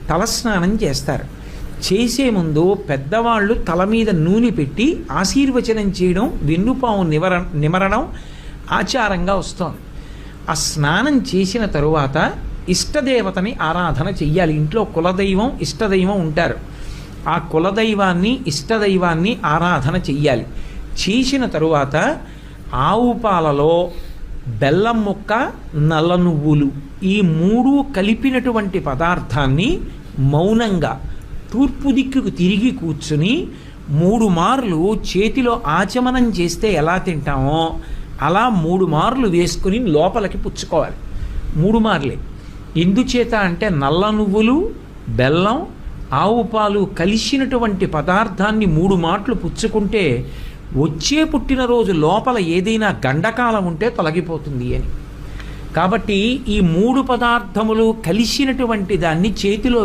తలస్నానం చేస్తారు. చేసే ముందు పెద్దవాళ్ళు తల మీద నూనె పెట్టి ఆశీర్వచనం చేయడం, వెన్నుపాము నిమరణం ఆచారంగా వస్తోంది. ఆ స్నానం చేసిన తరువాత ఇష్టదేవతని ఆరాధన చెయ్యాలి. ఇంట్లో కులదైవం ఇష్టదైవం ఉంటారు. ఆ కులదైవాన్ని ఇష్టదైవాన్ని ఆరాధన చెయ్యాలి. చేసిన తరువాత ఆవు పాలలో బెల్లం ముక్క, నల్ల నువ్వులు ఈ మూడు కలిపినటువంటి పదార్థాన్ని మౌనంగా తూర్పు దిక్కుకు తిరిగి కూర్చుని 3 మార్లు చేతిలో ఆచమనం చేస్తే ఎలా తింటామో అలా 3 మార్లు వేసుకుని లోపలికి పుచ్చుకోవాలి. 3 మార్లే. ఎందుచేత అంటే నల్ల నువ్వులు, బెల్లం, ఆవు పాలు కలిసినటువంటి పదార్థాన్ని 3 మాటలు పుచ్చుకుంటే వచ్చే పుట్టినరోజు లోపల ఏదైనా గండకాలం ఉంటే తొలగిపోతుంది అని. కాబట్టి ఈ 3 పదార్థములు కలిసినటువంటి దాన్ని చేతిలో